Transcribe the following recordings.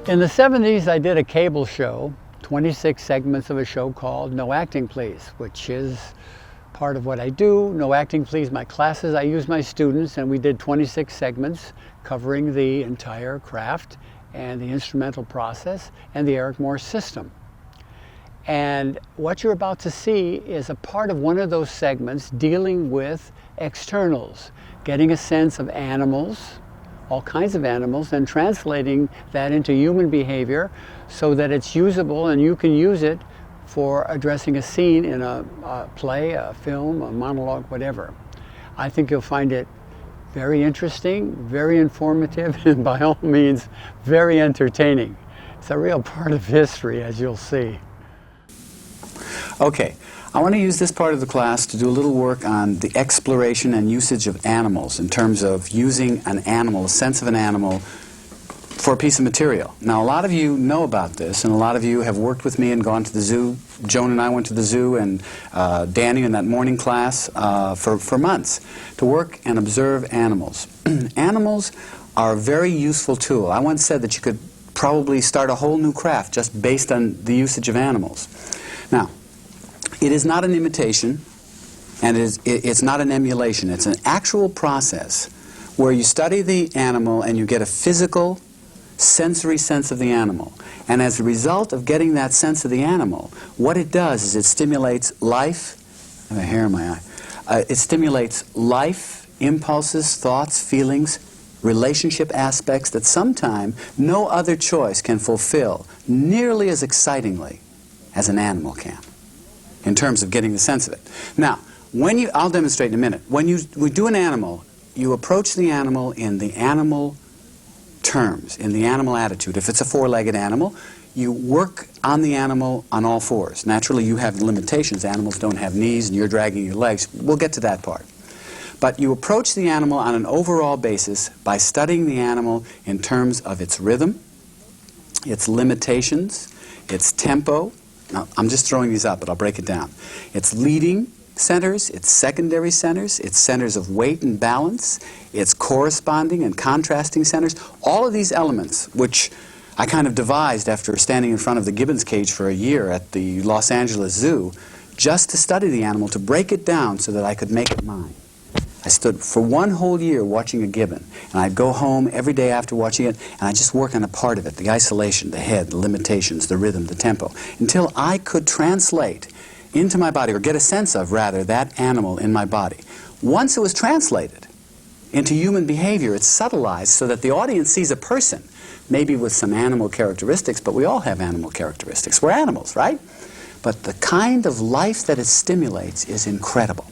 In the 70s, I did a cable show, 26 segments of a show called No Acting Please, which is part of what I do. No Acting Please, my classes, I use my students, and we did 26 segments covering the entire craft and the instrumental process and the Eric Morse system. And what you're about to see is a part of one of those segments dealing with externals, getting a sense of animals, all kinds of animals, and translating that into human behavior so that it's usable and you can use it for addressing a scene in a play, a film, a monologue, whatever. I think you'll find it very interesting, very informative, and by all means, very entertaining. It's a real part of history, as you'll see. Okay, I want to use this part of the class to do a little work on the exploration and usage of animals in terms of using an animal, a sense of an animal, for a piece of material. Now, a lot of you know about this, and a lot of you have worked with me and gone to the zoo. Joan and I went to the zoo, and Danny in that morning class for months to work and observe animals. Animals are a very useful tool. I once said that you could probably start a whole new craft just based on the usage of animals. Now, it is not an imitation, and it's not an emulation. It's an actual process where you study the animal and you get a physical, sensory sense of the animal. And as a result of getting that sense of the animal, what it does is it stimulates life. I have a hair in my eye. It stimulates life, impulses, thoughts, feelings, relationship aspects that sometimes no other choice can fulfill nearly as excitingly as an animal can, in terms of getting the sense of it. Now, I'll demonstrate in a minute. When we do an animal, you approach the animal in the animal terms, in the animal attitude. If it's a four-legged animal, you work on the animal on all fours. Naturally, you have limitations. Animals don't have knees, and you're dragging your legs. We'll get to that part. But you approach the animal on an overall basis by studying the animal in terms of its rhythm, its limitations, its tempo. Now, I'm just throwing these out, but I'll break it down. Its leading centers, its secondary centers, its centers of weight and balance, its corresponding and contrasting centers. All of these elements, which I kind of devised after standing in front of the gibbons cage for a year at the Los Angeles Zoo, just to study the animal, to break it down so that I could make it mine. I stood for one whole year watching a gibbon, and I'd go home every day after watching it, and I'd just work on a part of it, the isolation, the head, the limitations, the rhythm, the tempo, until I could translate into my body, or get a sense of, rather, that animal in my body. Once it was translated into human behavior, it's subtilized so that the audience sees a person, maybe with some animal characteristics, but we all have animal characteristics. We're animals, right? But the kind of life that it stimulates is incredible.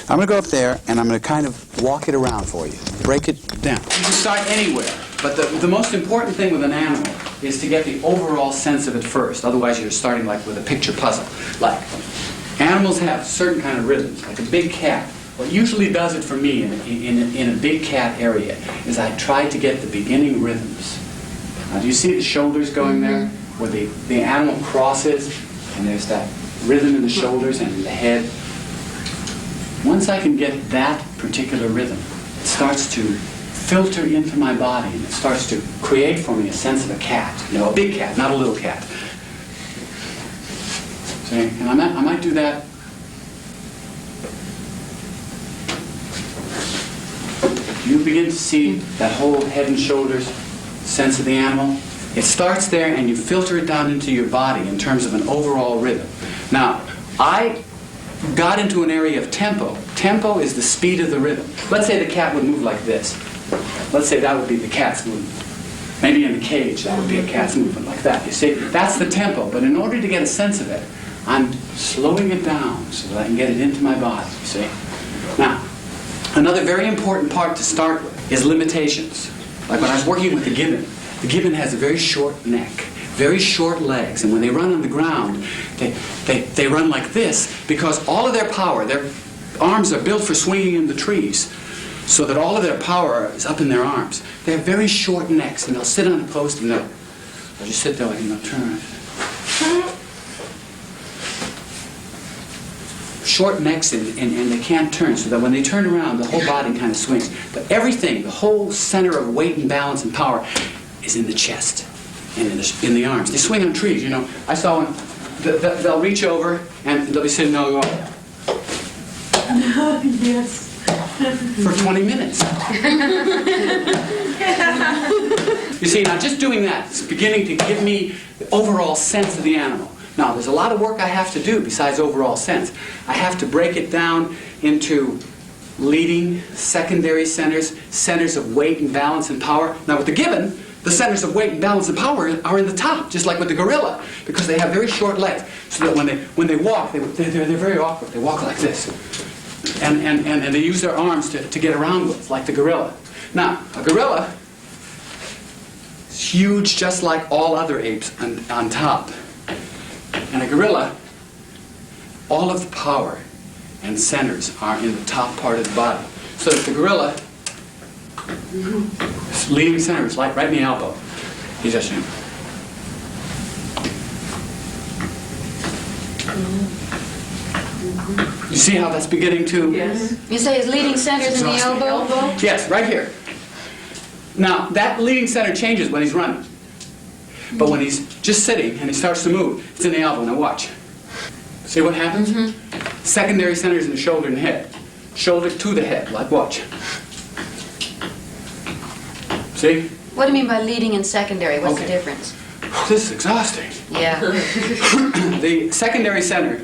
I'm going to go up there, and I'm going to kind of walk it around for you, break it down. You can start anywhere, but the most important thing with an animal is to get the overall sense of it first. Otherwise, you're starting like with a picture puzzle. Like, animals have certain kind of rhythms, like a big cat. What usually does it for me in a big cat area is I try to get the beginning rhythms. Now, do you see the shoulders going there, where the animal crosses, and there's that rhythm in the shoulders and in the head? Once I can get that particular rhythm, it starts to filter into my body, and it starts to create for me a sense of a cat. You know, a big cat, not a little cat. See? And I might do that. You begin to see that whole head and shoulders sense of the animal. It starts there, and you filter it down into your body in terms of an overall rhythm. Now, I got into an area of tempo. Tempo is the speed of the rhythm. Let's say the cat would move like this. Let's say that would be the cat's movement. Maybe in the cage, that would be a cat's movement like that. You see, that's the tempo. But in order to get a sense of it, I'm slowing it down so that I can get it into my body, you see. Now, another very important part to start with is limitations. Like when I was working with the gibbon has a very short neck, very short legs, and when they run on the ground, they run like this because all of their power, their arms are built for swinging in the trees, so that all of their power is up in their arms. They have very short necks, and they'll sit on a post and they'll just sit there and they'll turn. Short necks and they can't turn, so that when they turn around, the whole body kind of swings. But everything, the whole center of weight and balance and power is in the chest. and in the arms. They swing on trees, you know. I saw one, they'll reach over and they'll be sitting there and they'll go, Yes. for 20 minutes. You see, now just doing that is beginning to give me the overall sense of the animal. Now, there's a lot of work I have to do besides overall sense. I have to break it down into leading, secondary centers, centers of weight and balance and power. Now, with the gibbon, the centers of weight and balance and power are in the top, just like with the gorilla, because they have very short legs, so that when they walk, they're very awkward. They walk like this. And they use their arms to get around with, like the gorilla. Now, a gorilla is huge just like all other apes on top. And a gorilla, all of the power and centers are in the top part of the body. So that the gorilla, his leading center is like right in the elbow. He's just, you see how that's beginning to... Yes. You say his leading center's in the Exhausting. elbow? Yes, right here. Now, that leading center changes when he's running. But when he's just sitting and he starts to move, it's in the elbow. Now watch. See what happens? Secondary center is in the shoulder and head. Shoulder to the head, like watch. See? What do you mean by leading and secondary? What's the Okay. difference? This is exhausting. Yeah. The secondary center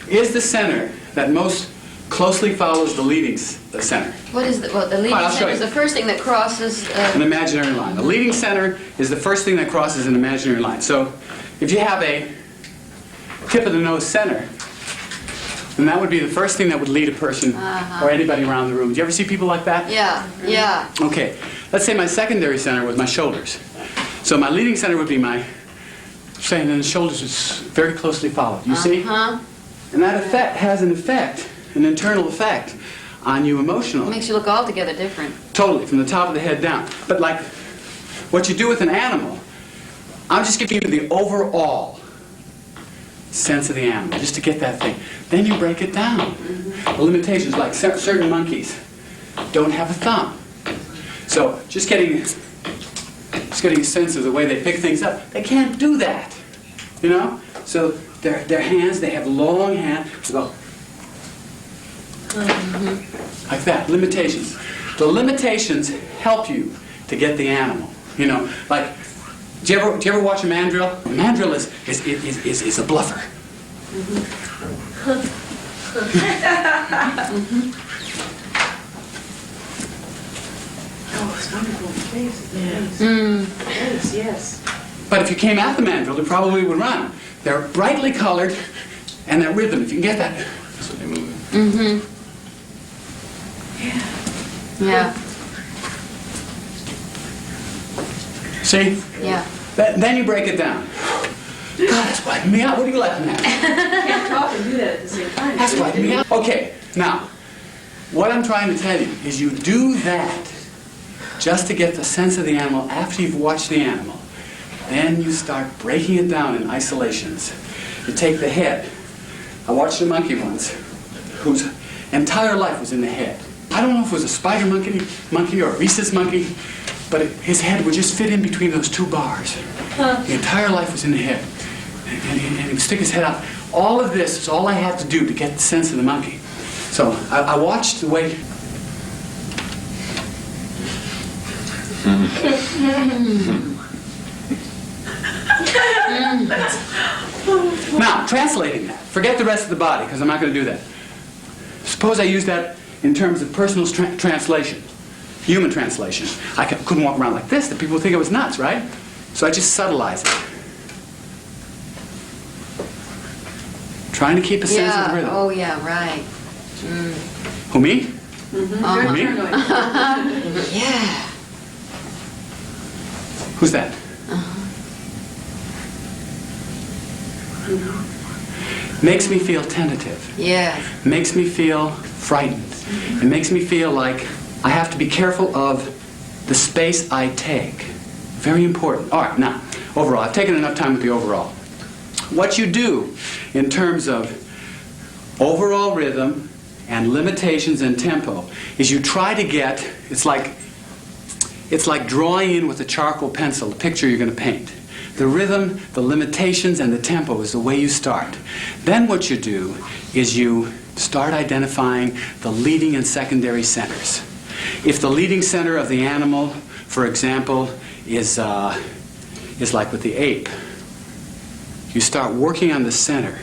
is the center that most closely follows the leading center. What is the, well, the leading All right, I'll show center is you. the first thing that crosses, An imaginary line. The leading center is the first thing that crosses an imaginary line. So if you have a tip of the nose center, then that would be the first thing that would lead a person or anybody around the room. Do you ever see people like that? yeah, yeah. Okay. Let's say my secondary center was my shoulders. So my leading center would be my, saying, and the shoulders is very closely followed. You see? Huh? And that effect has an effect, an internal effect on you emotionally. Makes you look altogether different. Totally, from the top of the head down. But like what you do with an animal, I'm just giving you the overall sense of the animal, just to get that thing. Then you break it down. The limitations, like certain monkeys don't have a thumb. So just getting a sense of the way they pick things up, they can't do that. You know? So their hands, they have long hands. So like that, limitations. The limitations help you to get the animal. You know, like, do you ever watch a mandrill? A mandrill is a bluffer. Oh, it's wonderful. Yes. Yes. But if you came at the mandrill, it probably would run. They're brightly colored, and their rhythm, if you can get that. That's what they move. Yeah, See? yeah. Then you break it down. God, that's wiping me out. What are you laughing at? Can't talk and do that at the same time. That's wiping me out. Okay, now, what I'm trying to tell you is you do that just to get the sense of the animal after you've watched the animal. Then you start breaking it down in isolations. You take the head. I watched a monkey once whose entire life was in the head. I don't know if it was a spider monkey or a rhesus monkey, but his head would just fit in between those two bars. The entire life was in the head. And he would stick his head out. All of this is all I had to do to get the sense of the monkey. So I watched the way... Now, translating that. Forget the rest of the body, because I'm not going to do that. Suppose I use that in terms of personal translation, human translation. I couldn't walk around like this. The people would think I was nuts, right? So I just subtleize it. Trying to keep a sense of the Yeah, rhythm. oh yeah, right. Who, me? Uh-huh. Me? Yeah. Who's that? Makes me feel tentative. Yeah. Makes me feel frightened. It makes me feel like I have to be careful of the space I take. Very important. All right, now, overall. I've taken enough time with the overall. What you do in terms of overall rhythm and limitations and tempo is you try to get, it's like drawing in with a charcoal pencil the picture you're going to paint. The rhythm, the limitations, and the tempo is the way you start. Then what you do is you start identifying the leading and secondary centers. If the leading center of the animal, for example, is like with the ape, you start working on the center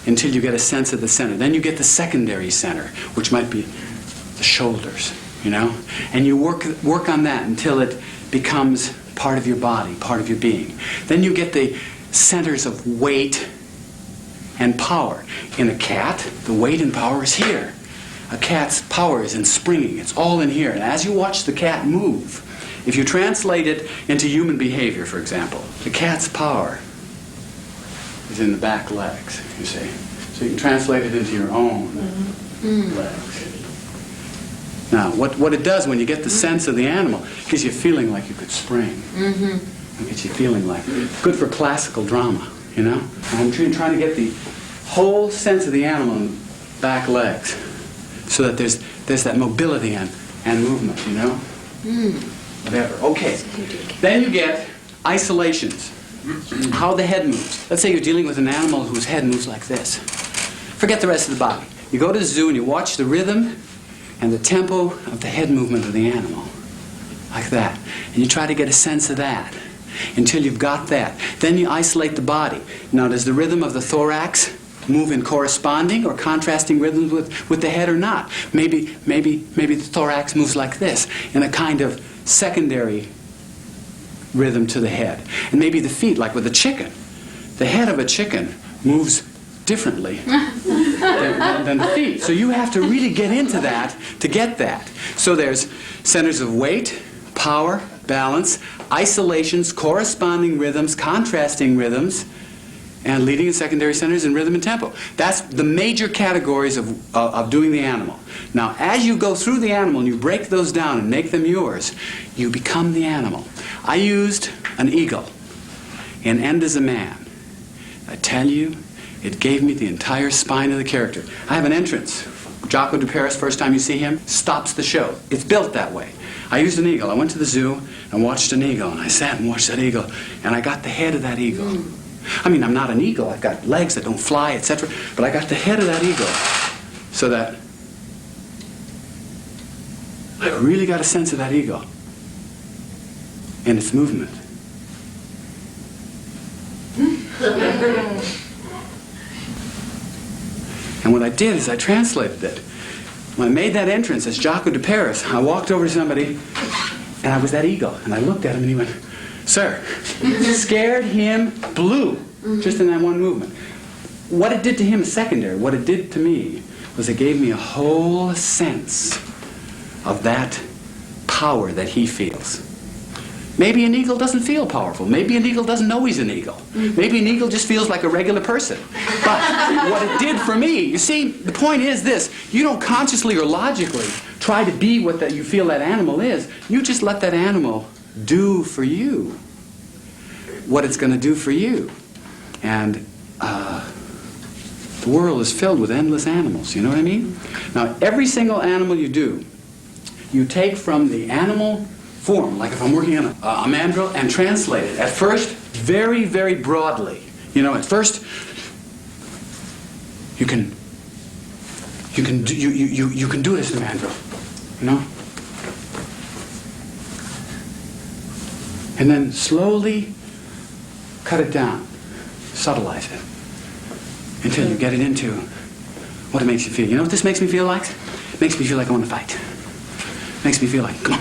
until you get a sense of the center. Then you get the secondary center, which might be the shoulders, you know? And you work on that until it becomes part of your body, part of your being. Then you get the centers of weight and power. In a cat, the weight and power is here. A cat's power is in springing. It's all in here. And as you watch the cat move, if you translate it into human behavior, for example, the cat's power is in the back legs, you see. So you can translate it into your own legs. Now, what it does when you get the sense of the animal, it gives you a feeling like you could spring. It gets you feeling like, good for classical drama, you know? And I'm trying to get the whole sense of the animal in the back legs so that there's that mobility and movement, you know? Whatever. Okay. Then you get isolations. How the head moves. Let's say you're dealing with an animal whose head moves like this. Forget the rest of the body. You go to the zoo and you watch the rhythm and the tempo of the head movement of the animal. Like that. And you try to get a sense of that until you've got that. Then you isolate the body. Now, does the rhythm of the thorax move in corresponding or contrasting rhythms with the head or not? Maybe the thorax moves like this in a kind of secondary rhythm to the head. And maybe the feet, like with a chicken. The head of a chicken moves differently than the feet. So you have to really get into that to get that. So there's centers of weight, power, balance, isolations, corresponding rhythms, contrasting rhythms, and leading and secondary centers in rhythm and tempo. That's the major categories of doing the animal. Now, as you go through the animal and you break those down and make them yours, you become the animal. I used an eagle in End as a Man. I tell you, it gave me the entire spine of the character. I have an entrance. Jaco de Paris, first time you see him, stops the show. It's built that way. I used an eagle. I went to the zoo and watched an eagle, and I sat and watched that eagle, and I got the head of that eagle. I mean, I'm not an eagle. I've got legs that don't fly, etc. But I got the head of that eagle so that I really got a sense of that eagle and its movement. And what I did is I translated it. When I made that entrance as Jaco de Paris, I walked over to somebody, and I was that eagle. And I looked at him, and he went, "Sir," scared him blue, just in that one movement. What it did to him is secondary. What it did to me was it gave me a whole sense of that power that he feels. Maybe an eagle doesn't feel powerful. Maybe an eagle doesn't know he's an eagle. Maybe an eagle just feels like a regular person. But what it did for me, you see, the point is this. You don't consciously or logically try to be what that you feel that animal is. You just let that animal do for you what it's going to do for you. And the world is filled with endless animals, you know what I mean? Now, every single animal you do, you take from the animal form, like if I'm working on a mandrill, and translate it. At first, very, very broadly. You know, at first, you can do it as a mandrill, you know? And then slowly cut it down, subtleize it, until you get it into what it makes you feel. You know what this makes me feel like? It makes me feel like I want to fight. It makes me feel like, come on.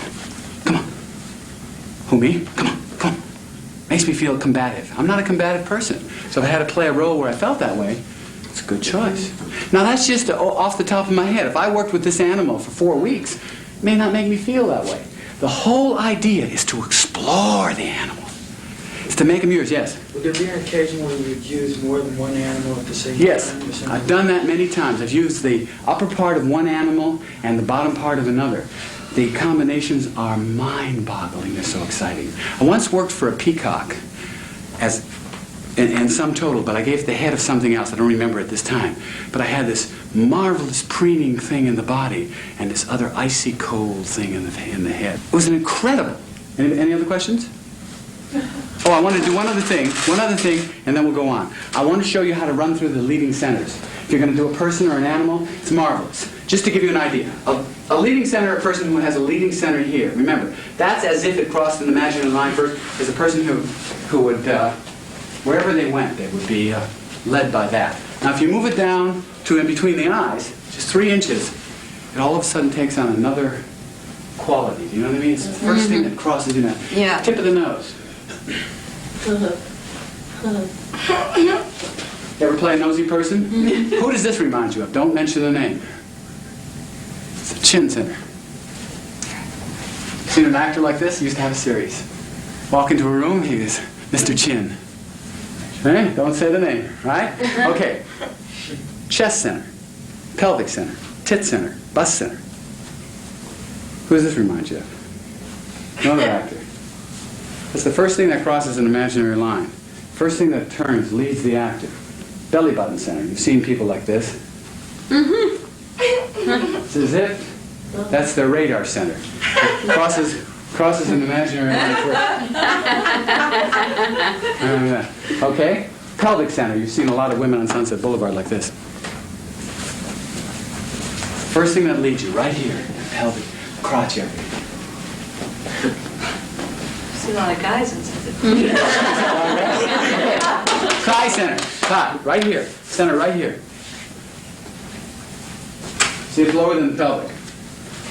Who, me? Come on. Makes me feel combative. I'm not a combative person. So if I had to play a role where I felt that way, it's a good choice. Now that's just off the top of my head. If I worked with this animal for 4 weeks, it may not make me feel that way. The whole idea is to explore the animal. It's to make them yours, yes? Would there be an occasion when you'd use more than one animal at the same Yes, time? Yes, I've done that many times. I've used the upper part of one animal and the bottom part of another. The combinations are mind-boggling. They're so exciting. I once worked for a peacock as in sum total, but I gave the head of something else. I don't remember at this time. But I had this marvelous preening thing in the body and this other icy cold thing in the head. It was an incredible. Any other questions? Oh, I want to do one other thing, and then we'll go on. I want to show you how to run through the leading centers. If you're going to do a person or an animal, it's marvelous. Just to give you an idea, a leading center, a person who has a leading center here. Remember, that's as if it crossed an imaginary line first, is a person who would, wherever they went, they would be led by that. Now, if you move it down to in between the eyes, just 3 inches, it all of a sudden takes on another quality. Do you know what I mean? It's the first thing that crosses your nose. Yeah. Tip of the nose. Ever play a nosy person? Who does this remind you of? Don't mention the name. It's the chin center. Seen an actor like this? He used to have a series. Walk into a room, he goes, Mr. Chin. Right? Don't say the name, right? Okay. Chest center, pelvic center, tit center, bust center. Who does this remind you of? Another actor. It's the first thing that crosses an imaginary line. First thing that turns, leads the actor. Belly button center. You've seen people like this. It's as if that's their radar center. It crosses an imaginary line first. Okay? Pelvic center. You've seen a lot of women on Sunset Boulevard like this. First thing that leads you, right here, pelvic, crotch area. See a lot of guys in Sunset. Thigh center. Thigh, right here. Center right here. See, it's lower than the pelvic.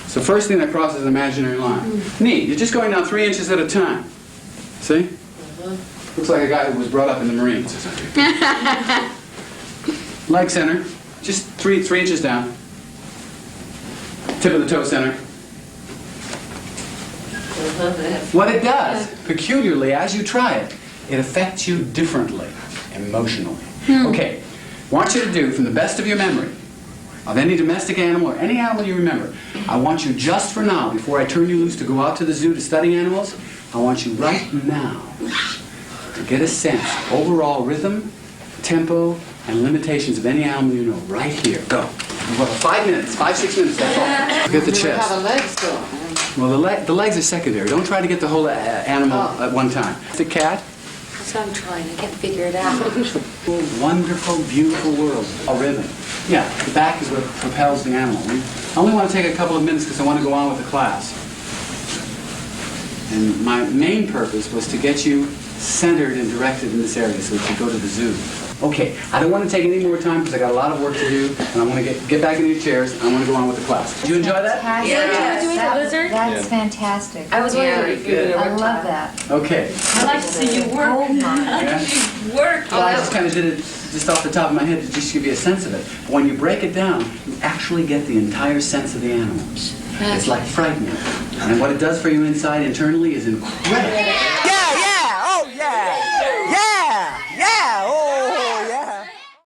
So first thing that crosses an imaginary line. Knee. You're just going down 3 inches at a time. See? Looks like a guy who was brought up in the Marines. Leg center. Just three inches down. Tip of the toe center. What it does, peculiarly, as you try it, it affects you differently, emotionally. Okay, want you to do, from the best of your memory, of any domestic animal or any animal you remember, I want you just for now, before I turn you loose to go out to the zoo to study animals, I want you right now to get a sense, overall rhythm, tempo, and limitations of any animal you know, right here. Go. Well, 5 minutes, 5-6 minutes, that's all. Look at the chest. How the legs go. Well, the legs are secondary. Don't try to get the whole animal at one time. The cat. So I'm trying. I can't figure it out. Wonderful, beautiful world. A rhythm. Yeah, the back is what propels the animal. I only want to take a couple of minutes because I want to go on with the class. And my main purpose was to get you centered and directed in this area so that you go to the zoo. Okay, I don't want to take any more time because I got a lot of work to do, and I want to get back in your chairs, and I want to go on with the class. Did you enjoy that? That's fantastic. I was wondering if you were I love that. Okay. I'd like to see you work. Oh my. Yeah. Work. Well, I just kind of did it just off the top of my head to just give you a sense of it. But when you break it down, you actually get the entire sense of the animal. It's like frightening. And what it does for you inside, internally, is incredible.